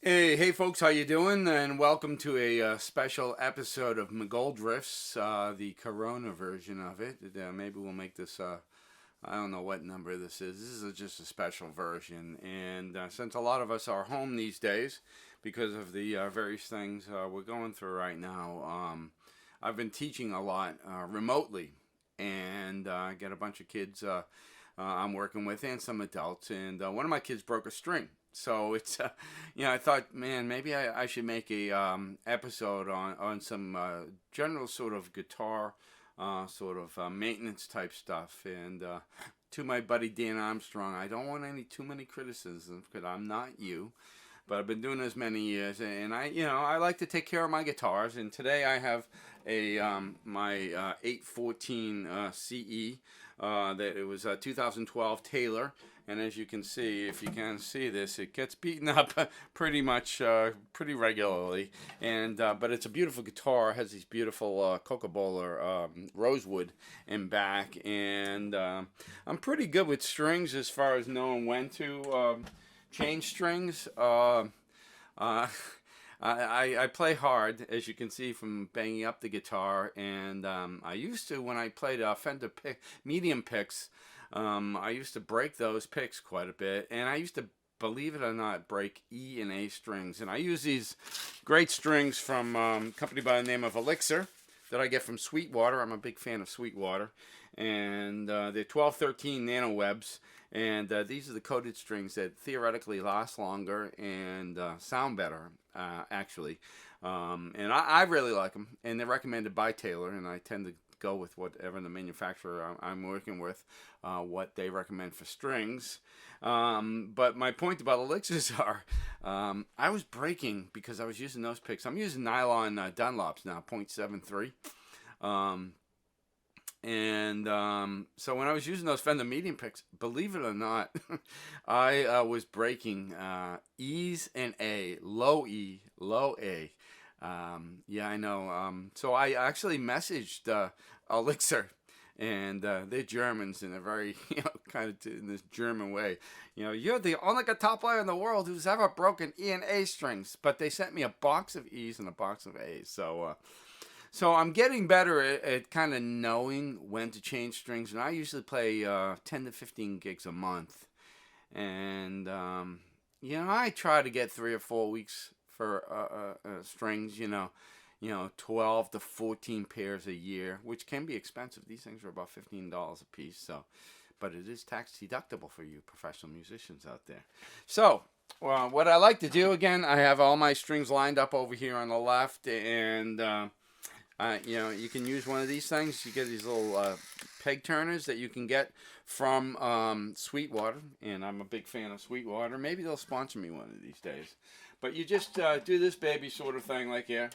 Hey folks, how you doing? And welcome to a special episode of McGold-Riffs, the Corona version of it. Maybe we'll make this, I don't know what number this is. This is just a special version. And since a lot of us are home these days because of the various things we're going through right now, I've been teaching a lot remotely. And I get a bunch of kids I'm working with and some adults. And one of my kids broke a string. So it's, I thought, man, maybe I should make a episode on some general sort of guitar, maintenance type stuff. And to my buddy Dan Armstrong, I don't want too many criticisms because I'm not you, but I've been doing this many years, and I like to take care of my guitars. And today I have a my 814 CE. That it was a 2012 Taylor, and as you can see, if you can see this, it gets beaten up pretty much pretty regularly. And but it's a beautiful guitar. It has these beautiful Coco-bola rosewood in back, and I'm pretty good with strings as far as knowing when to change strings. I play hard, as you can see from banging up the guitar, and I used to, when I played Fender medium picks, I used to break those picks quite a bit, and I used to, believe it or not, break E and A strings. And I use these great strings from a company by the name of Elixir that I get from Sweetwater. I'm a big fan of Sweetwater, and they're 1213 nano webs. And these are the coated strings that theoretically last longer and sound better, actually. And I really like them. And they're recommended by Taylor, and I tend to go with whatever the manufacturer I'm working with, what they recommend for strings. But my point about elixirs are, I was breaking because I was using those picks. I'm using nylon Dunlops now, 0.73. So when I was using those Fender medium picks, believe it or not, I was breaking E's and A, low E, low A. Yeah, I know. So I actually messaged Elixir, and they're Germans, and they're very, kind of in this German way. You're the only guitar player in the world who's ever broken E and A strings. But they sent me a box of E's and a box of A's. So I'm getting better at kind of knowing when to change strings, and I usually play 10 to 15 gigs a month. And I try to get 3 or 4 weeks for strings. 12 to 14 pairs a year, which can be expensive. These things are about $15 a piece. But it is tax deductible for you professional musicians out there. So. Well, what I like to do, again, I have all my strings lined up over here on the left, and you can use one of these things. You get these little peg turners that you can get from Sweetwater, and I'm a big fan of Sweetwater. Maybe they'll sponsor me one of these days. But you just do this baby sort of thing like here.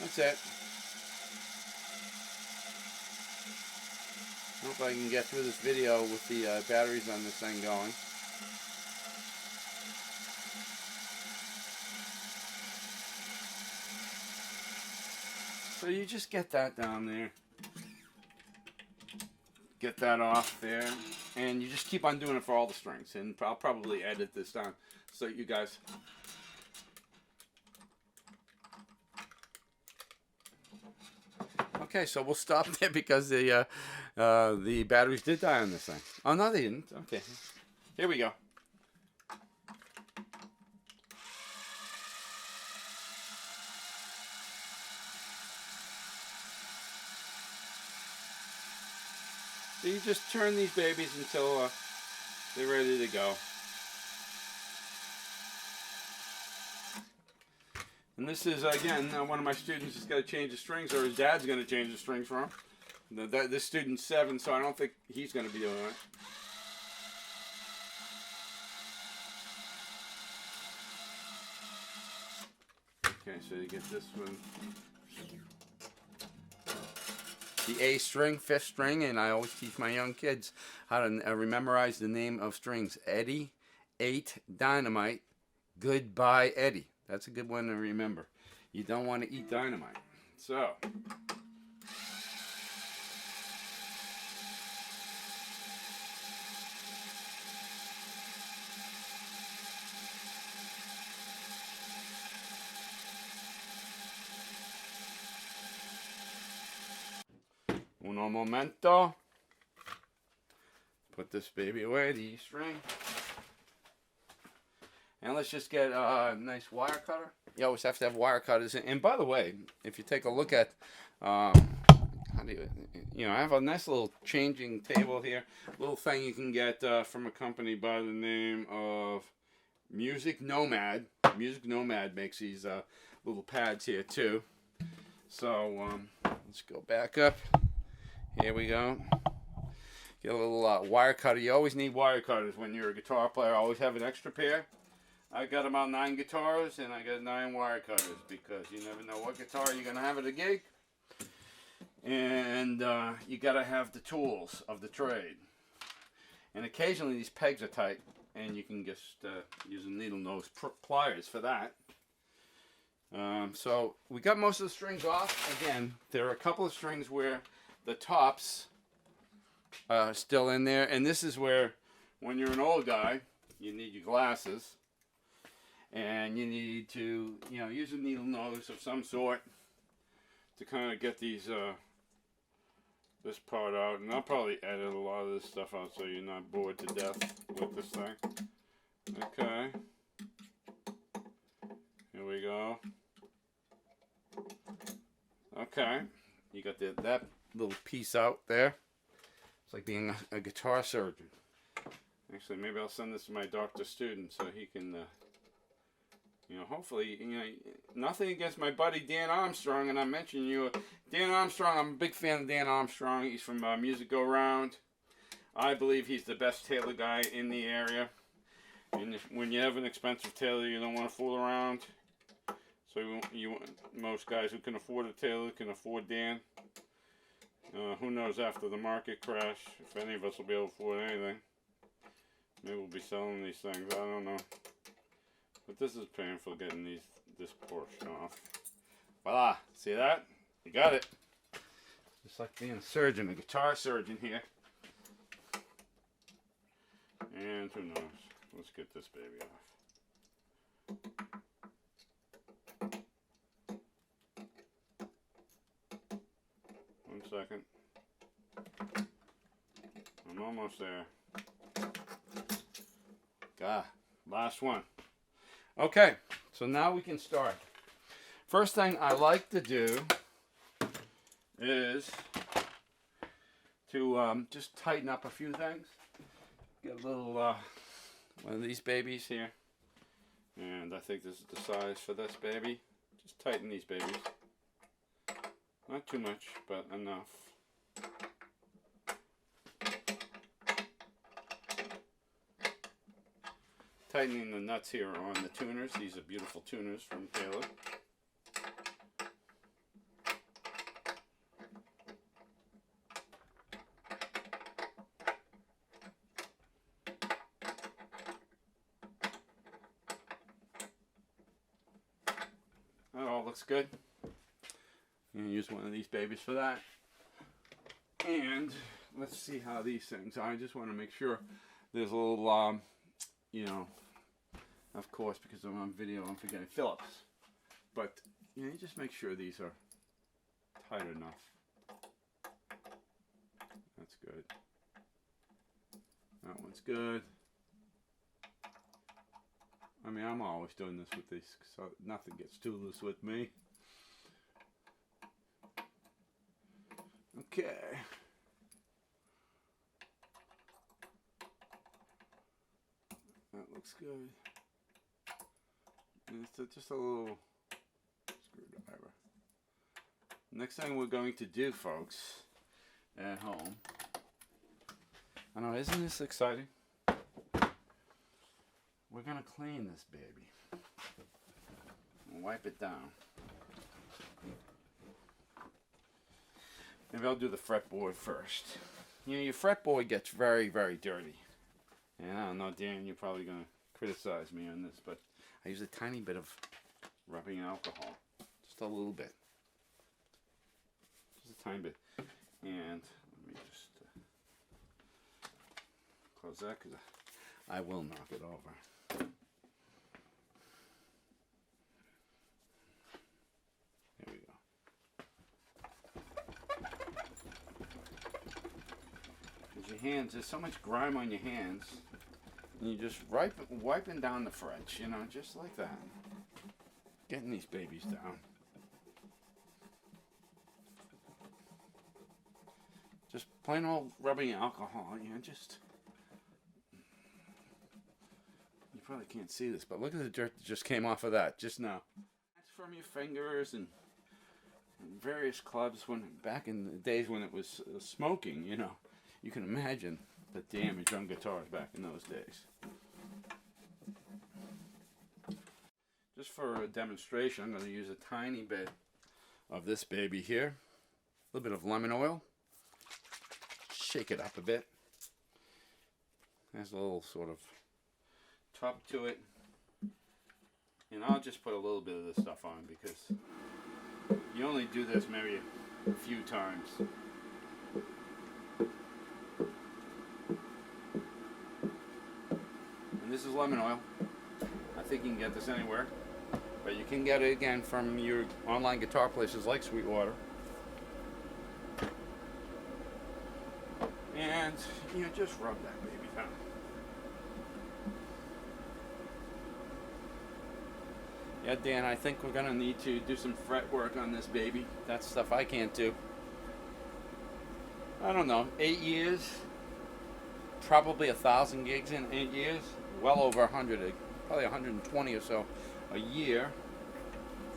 That's it. Hope I can get through this video with the batteries on this thing going. So you just get that down there, get that off there, and you just keep on doing it for all the strings. And I'll probably edit this down so you guys. Okay, so we'll stop there because the batteries did die on this thing. Oh no, they didn't. Okay, here we go. So you just turn these babies until they're ready to go. And this is, again, one of my students has got to change the strings, or his dad's going to change the strings for him. This student's 7, so I don't think he's going to be doing it. Okay, so you get this one. The A string, 5th string, and I always teach my young kids how to memorize the name of strings. Eddie, 8, Dynamite, Goodbye Eddie. That's a good one to remember. You don't want to eat dynamite. So, Uno momento. Put this baby away, the E string. And let's just get a nice wire cutter. You always have to have wire cutters. And by the way, if you take a look at, how do I have a nice little changing table here. Little thing you can get from a company by the name of Music Nomad. Music Nomad makes these little pads here too. So let's go back up. Here we go. Get a little wire cutter. You always need wire cutters when you're a guitar player. Always have an extra pair. I got about 9 guitars and I got 9 wire cutters because you never know what guitar you're going to have at a gig. And you got to have the tools of the trade. And occasionally these pegs are tight and you can just use a needle nose pliers for that. So we got most of the strings off. Again, there are a couple of strings where the tops are still in there. And this is where, when you're an old guy, you need your glasses. And you need to, use a needle nose of some sort to kind of get these, this part out. And I'll probably edit a lot of this stuff out so you're not bored to death with this thing. Okay. Here we go. Okay. You got that little piece out there. It's like being a guitar surgeon. Actually, maybe I'll send this to my doctor student so he can... hopefully, nothing against my buddy Dan Armstrong, and I'm mentioning you. Dan Armstrong, I'm a big fan of Dan Armstrong. He's from Music Go Round. I believe he's the best tailor guy in the area. And when you have an expensive tailor, you don't want to fool around. So most guys who can afford a tailor can afford Dan. Who knows after the market crash, if any of us will be able to afford anything. Maybe we'll be selling these things, I don't know. But this is painful getting this portion off. Voila, see that? You got it. Just like being a surgeon, a guitar surgeon here. And who knows? Let's get this baby off. One second. I'm almost there. God, last one. Okay, so now we can start. First thing I like to do is to just tighten up a few things. Get a little one of these babies here. And I think this is the size for this baby. Just tighten these babies. Not too much, but enough. Tightening the nuts here on the tuners. These are beautiful tuners from Taylor. That all looks good. I'm going to use one of these babies for that. And let's see how these things are. I just want to make sure there's a little, of course, because I'm on video, I'm forgetting Phillips. But, you just make sure these are tight enough. That's good. That one's good. I mean, I'm always doing this with these, so nothing gets too loose with me. Okay. That looks good. And it's just a little screwdriver. Next thing we're going to do, folks, at home. I know, isn't this exciting? We're going to clean this baby. And wipe it down. Maybe I'll do the fretboard first. Your fretboard gets very, very dirty. And I don't know, Dan, you're probably going to criticize me on this, but I use a tiny bit of rubbing alcohol. Just a little bit. Just a tiny bit. And let me just close that because I will knock it over. There we go. your hands, there's so much grime on your hands, and you're just wiping down the frets, you know, just like that. Getting these babies down. Just plain old rubbing alcohol, you know, just... You probably can't see this, but look at the dirt that just came off of that just now. That's from your fingers and various clubs when back in the days when it was smoking, you know. You can imagine the damage on guitars back in those days. Just for a demonstration, I'm going to use a tiny bit of this baby here. A little bit of lemon oil. Shake it up a bit. There's a little sort of top to it. And I'll just put a little bit of this stuff on because you only do this maybe a few times. And this is lemon oil. I think you can get this anywhere. But you can get it again from your online guitar places like Sweetwater. And you know, just rub that baby down. Yeah, Dan, I think we're gonna need to do some fret work on this baby. That's stuff I can't do. I don't know, 8 years, probably 1,000 gigs in 8 years, well over 100, probably 120 or so a year.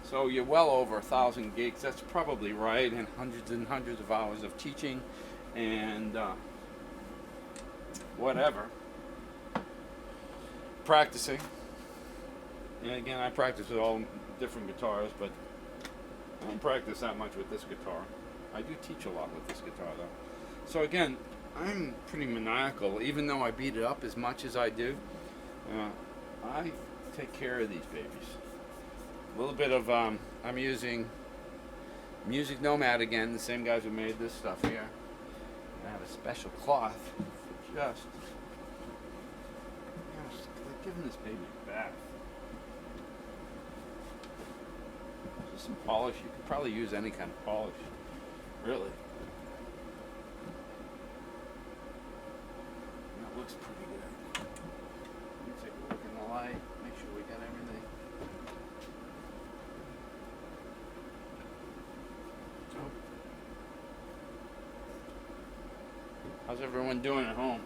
So you're well over 1,000 gigs. That's probably right, and hundreds of hours of teaching and whatever, practicing. And again, I practice with all different guitars, but I don't practice that much with this guitar. I do teach a lot with this guitar, though. So again, I'm pretty maniacal, even though I beat it up as much as I do. I take care of these babies. A little bit of, I'm using Music Nomad again, the same guys who made this stuff here. I have a special cloth for just like giving this baby a bath. Just some polish. You could probably use any kind of polish, really. That looks pretty good. Let me take a look in the light, make sure we got everything. How's everyone doing at home?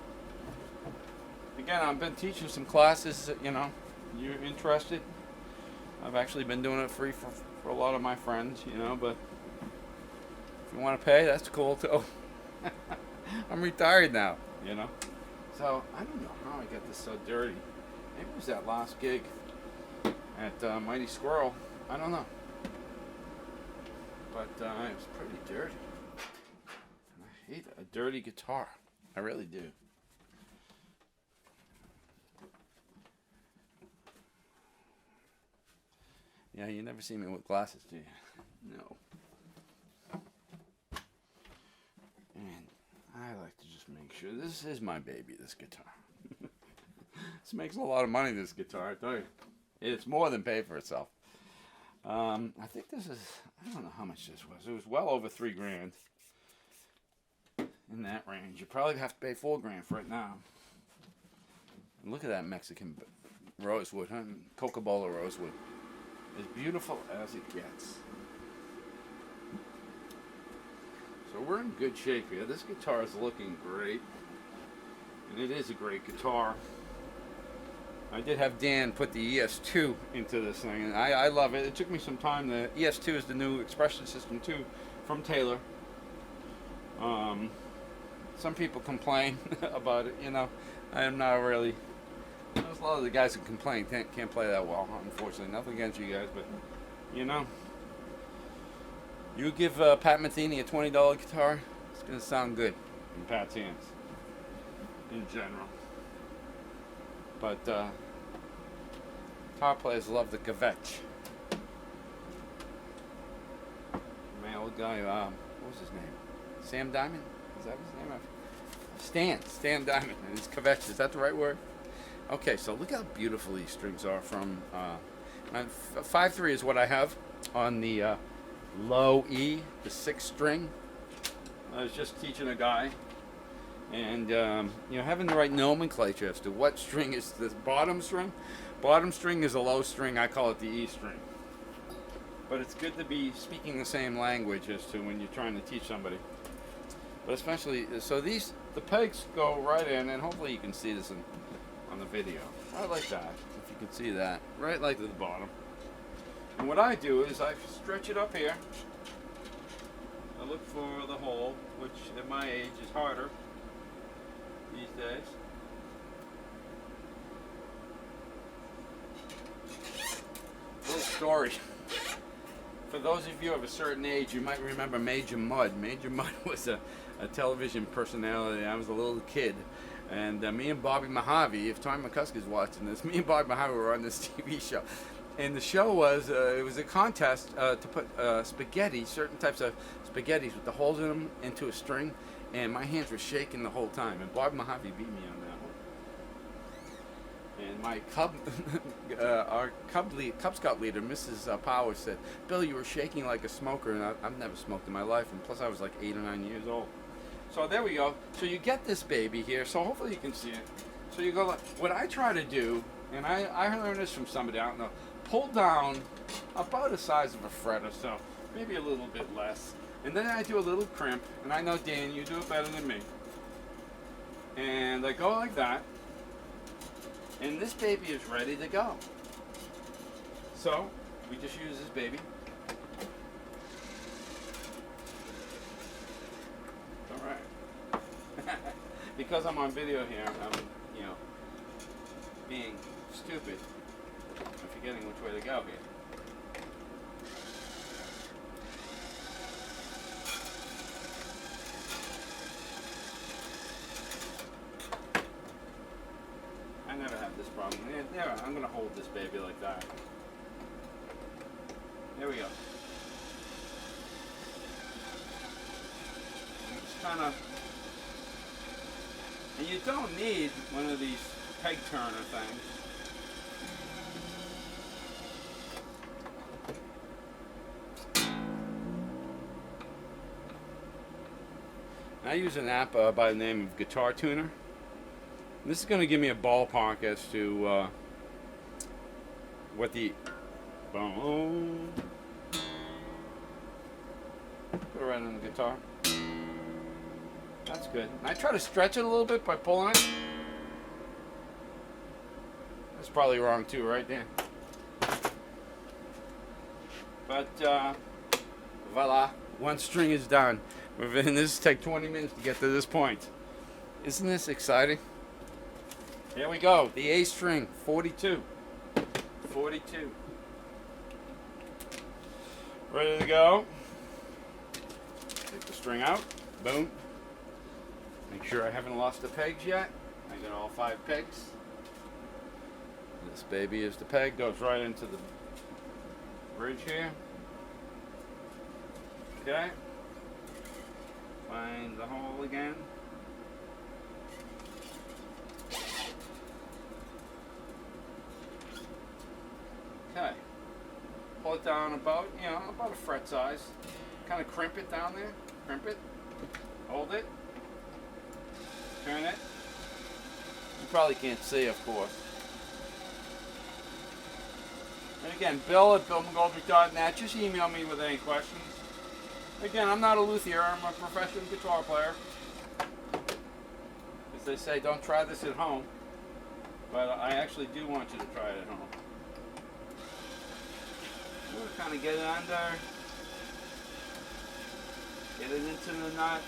Again, I've been teaching some classes, you know, you're interested. I've actually been doing it free for a lot of my friends, you know, but if you want to pay, that's cool too. I'm retired now, you know. So, I don't know how I got this so dirty. Maybe it was that last gig at Mighty Squirrel. I don't know. But it was pretty dirty. I hate a dirty guitar. I really do. Yeah, you never see me with glasses, do you? No. And I like to just make sure this is my baby, this guitar. This makes a lot of money, this guitar, I tell you. It's more than paid for itself. I think this is, I don't know how much this was. It was well over $3,000. In that range. You probably have to pay $4,000 for it now. And look at that Mexican rosewood, huh? Coco-bola rosewood. As beautiful as it gets. So we're in good shape here. This guitar is looking great. And it is a great guitar. I did have Dan put the ES2 into this thing, and I love it. It took me some time. The ES2 is the new expression system too from Taylor. Some people complain about it, you know. I am not really. There's a lot of the guys who complain can't play that well, unfortunately. Nothing against you guys, but you know, you give Pat Metheny a $20 guitar, it's gonna sound good in Pat's hands, in general. But guitar players love the kvetch. My old guy, what was his name? Sam Diamond? Is that his name? Stan Diamond, and his kvetch. Is that the right word? Okay, so look how beautiful these strings are from 5-3 is what I have on the low E, the 6th string. I was just teaching a guy, And you know, having the right nomenclature as to what string is the bottom string. Bottom string is a low string. I call it the E string. But it's good to be speaking the same language as to when you're trying to teach somebody. But especially, so the pegs go right in, and hopefully you can see this on the video. Right like that, if you can see that. Right like to the bottom. And what I do is I stretch it up here. I look for the hole, which at my age is harder these days. Little story. For those of you of a certain age, you might remember Major Mudd. Major Mudd was a television personality. I was a little kid. And me and Bobby Mojave, if Tom McCuskey's watching this, me and Bobby Mojave were on this TV show. And the show was, it was a contest to put spaghetti, certain types of spaghettis with the holes in them, into a string. And my hands were shaking the whole time. And Bobby Mojave beat me on that one. And my our Cub Scout leader, Mrs. Powers, said, "Bill, you were shaking like a smoker." And I've never smoked in my life. And plus I was like 8 or 9 years old. So there we go. So you get this baby here. So hopefully you can see it. So you go, what I try to do, and I learned this from somebody, I don't know, pull down about the size of a fret or so, maybe a little bit less. And then I do a little crimp, and I know, Dan, you do it better than me. And I go like that, and this baby is ready to go. So we just use this baby. All right. Because I'm on video here, I'm, you know, being stupid. I'm forgetting which way to go here. I never have this problem. There, I'm going to hold this baby like that. There we go. Just kind of, and you don't need one of these peg turner things. I use an app by the name of Guitar Tuner. This is going to give me a ballpark as to what the boom. Put it right on the guitar. That's good. And I try to stretch it a little bit by pulling it. That's probably wrong too, right there. But voila, one string is done. And this take 20 minutes to get to this point. Isn't this exciting? Here we go. The A string, 42. 42. Ready to go. Take the string out. Boom. Make sure I haven't lost the pegs yet. I got all 5 pegs. This baby is the peg. Goes right into the bridge here. Okay. Find the hole again. Okay. Pull it down about, you know, about a fret size. Kind of crimp it down there. Crimp it. Hold it. Turn it. You probably can't see, of course. And again, Bill at BillMcGoldrick.net. Just email me with any questions. Again, I'm not a luthier. I'm a professional guitar player. As they say, don't try this at home. But I actually do want you to try it at home. We'll kind of get it under. Get it into the nut.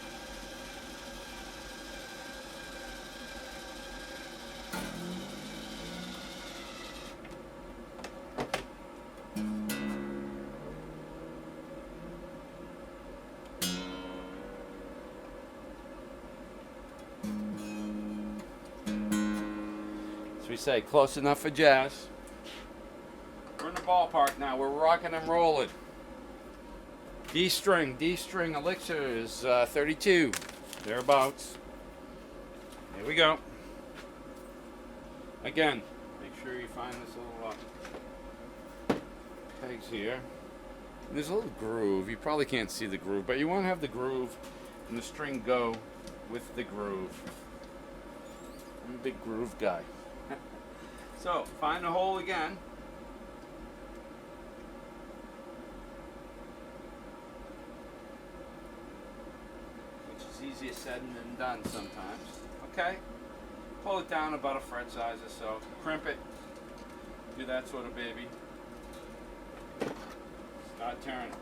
As we say, close enough for jazz. We're in the ballpark now. We're rocking and rolling. D string elixir is 32, thereabouts. Here we go. Again, make sure you find this little pegs here. And there's a little groove. You probably can't see the groove, but you want to have the groove and the string go with the groove. I'm a big groove guy. So, find the hole again. Which is easier said than done sometimes. Okay? Pull it down about a fret size or so. Crimp it. Do that sort of baby. Start tearing it.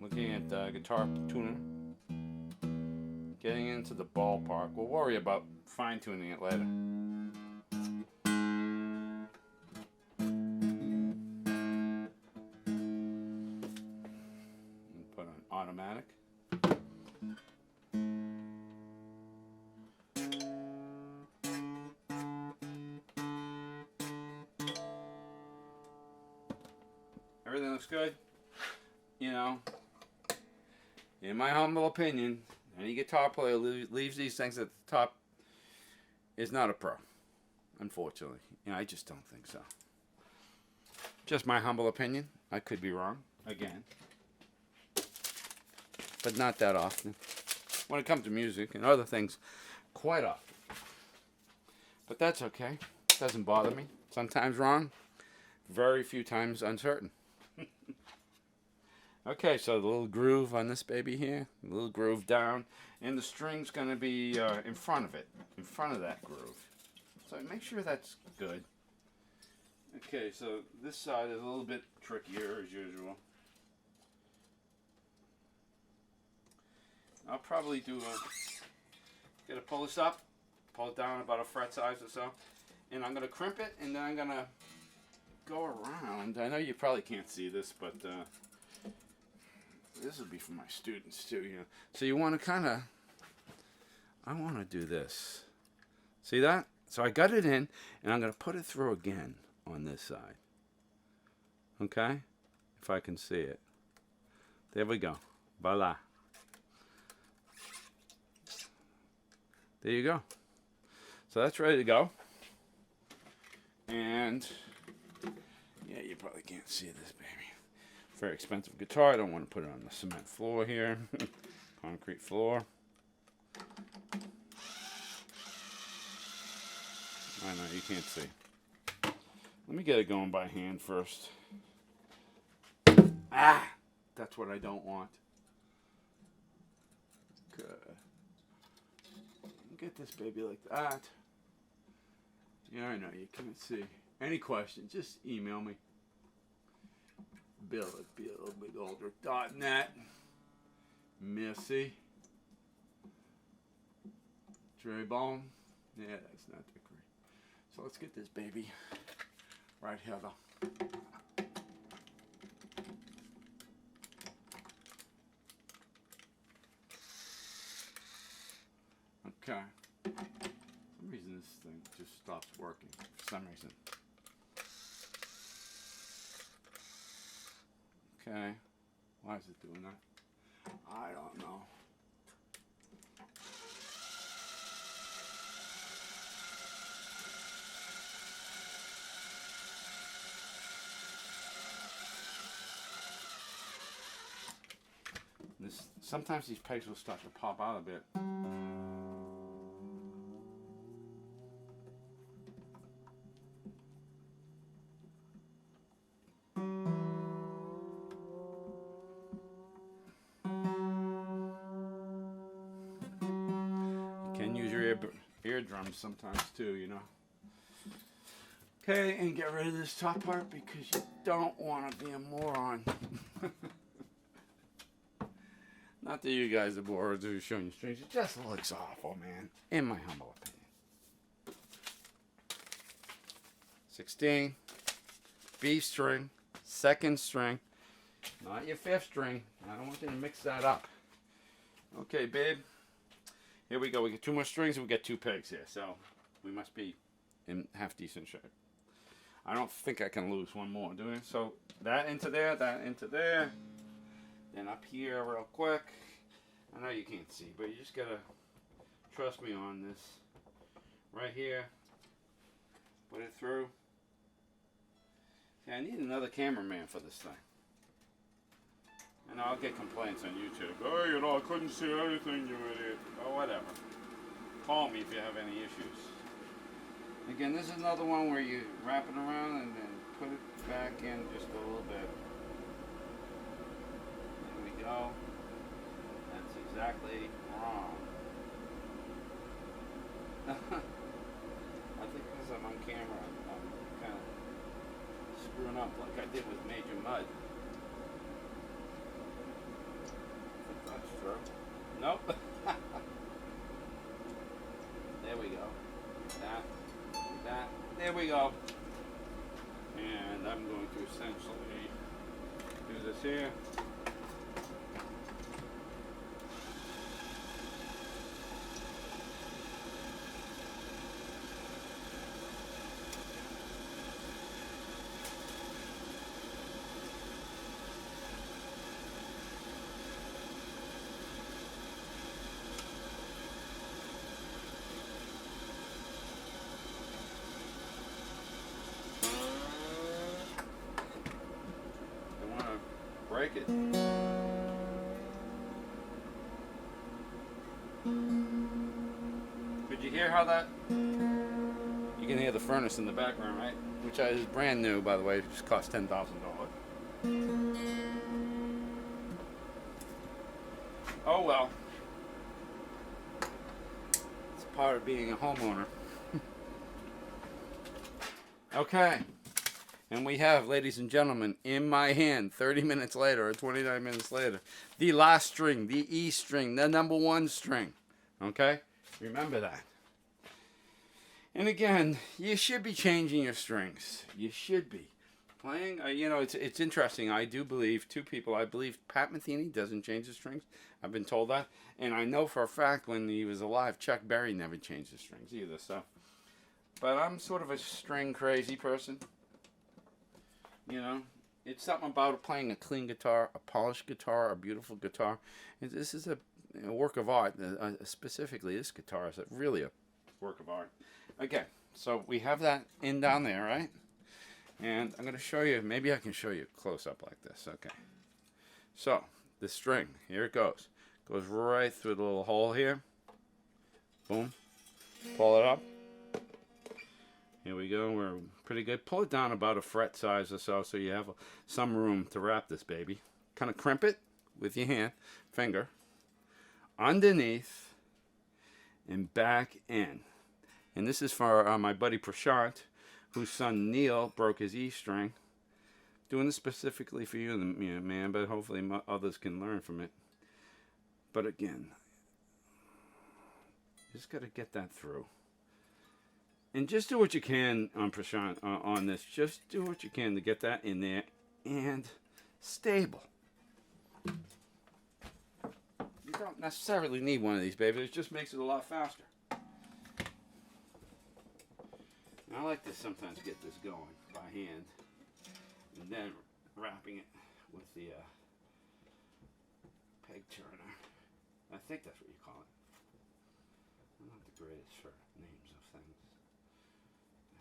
Looking at guitar tuner, getting into the ballpark. We'll worry about fine tuning it later. Put on automatic. Everything looks good, you know. In my humble opinion, any guitar player leaves these things at the top is not a pro, unfortunately. You know, I just don't think so. Just my humble opinion. I could be wrong, again. But not that often. When it comes to music and other things, quite often. But that's okay. Doesn't bother me. Sometimes wrong, very few times uncertain. Okay, so the little groove on this baby here, a little groove down, and the string's going to be in front of it, in front of that groove. So make sure that's good. Okay, so this side is a little bit trickier as usual. I'll probably do gotta pull this up, pull it down about a fret size or so, and I'm going to crimp it, and then I'm going to go around. I know you probably can't see this, but this would be for my students too, you know. So you want to kind of, I want to do this. See that? So I got it in, and I'm going to put it through again on this side. Okay? If I can see it. There we go. Voila. There you go. So that's ready to go. And, yeah, you probably can't see this, baby. Very expensive guitar. I don't want to put it on the cement floor here. Concrete floor. I know, you can't see. Let me get it going by hand first. Ah! That's what I don't want. Good. Get this baby like that. Yeah, I know, you can't see. Any questions, just email me. Bill at McGoldrick.net. Missy. Dre Bone. Yeah, that's not that great. So let's get this baby right here though. Okay. For some reason this thing just stops working. For some reason. Okay. Why is it doing that? I don't know. Sometimes these pegs will start to pop out a bit. You can use your eardrums sometimes too, you know. Okay, and get rid of this top part because you don't want to be a moron. Not that you guys are bored or showing you strings. It just looks awful, man. In my humble opinion. 16, B string, 2nd string, not your 5th string. I don't want you to mix that up. Okay, babe. Here we go. We get 2 more strings and we get 2 pegs here. So we must be in half decent shape. I don't think I can lose one more, do I? So that into there, that into there. Then up here real quick. I know you can't see, but you just gotta trust me on this. Right here. Put it through. See, I need another cameraman for this thing. And I'll get complaints on YouTube. Oh, you know, I couldn't see anything, you idiot. Oh, whatever. Call me if you have any issues. Again, this is another one where you wrap it around and then put it back in just a little bit. There we go. That's exactly wrong. I think because I'm on camera, I'm kind of screwing up like I did with Major Mud. That's true. Nope. There we go. That. There we go. And I'm going to essentially do this here. Break it. Could you hear how that? You can hear the furnace in the background, right? Which is brand new, by the way. It just cost $10,000. Oh well. It's part of being a homeowner. Okay. And we have, ladies and gentlemen, in my hand, 30 minutes later or 29 minutes later, the last string, the E string, the number 1 string. Okay? Remember that. And again, you should be changing your strings. You should be. Playing, you know, it's interesting. I do believe, 2 people, I believe Pat Metheny doesn't change his strings. I've been told that. And I know for a fact when he was alive, Chuck Berry never changed his strings either. So, but I'm sort of a string crazy person. You know, it's something about playing a clean guitar, a polished guitar, a beautiful guitar. This is a work of art. Specifically, this guitar is really a work of art. Okay, so we have that in down there, right? And I'm going to show you, maybe I can show you close up like this. Okay. So, the string, here it goes. Goes right through the little hole here. Boom. Pull it up. Here we go. We're pretty good. Pull it down about a fret size or so you have some room to wrap this baby. Kind of crimp it with your hand, finger, underneath and back in. And this is for my buddy Prashant, whose son Neil broke his E string. Doing this specifically for you, man, but hopefully others can learn from it. But again, you just got to get that through. And just do what you can on Prashant on this. Just do what you can to get that in there and stable. You don't necessarily need one of these, baby. It just makes it a lot faster. And I like to sometimes get this going by hand and then wrapping it with the peg turner. I think that's what you call it. I'm not the greatest for names of things.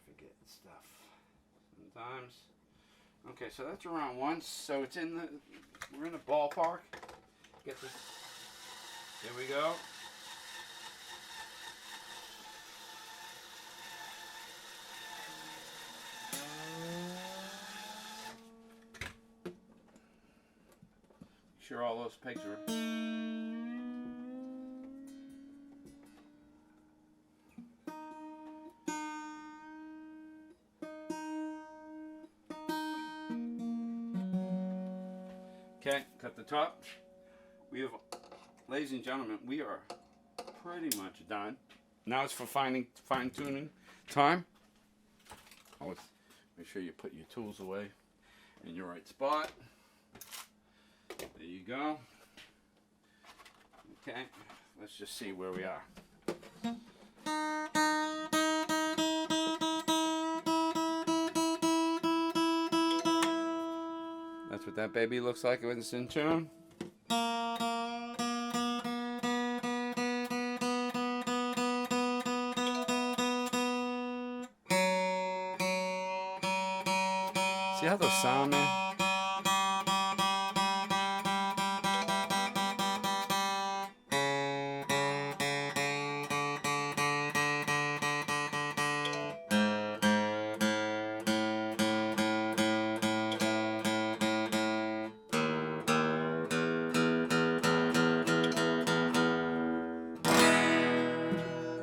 Forget stuff sometimes. Okay, so that's around once. So it's in the, we're in the ballpark. Get this. Here we go. Sure, all those pegs are. Okay, cut the top. We have, ladies and gentlemen, we are pretty much done. Now it's for fine tuning time. Oh, Make sure you put your tools away in your right spot. There you go. Okay, let's just see where we are. That's what that baby looks like when it's in tune. See how those sound, man?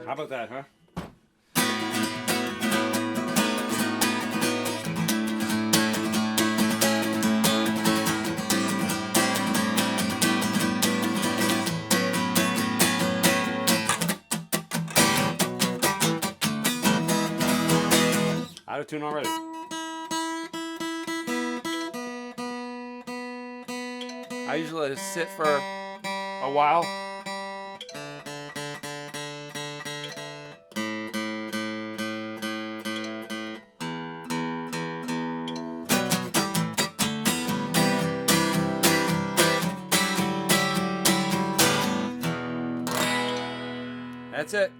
How about that, huh? Out of tune already. I usually let it sit for a while. That's it.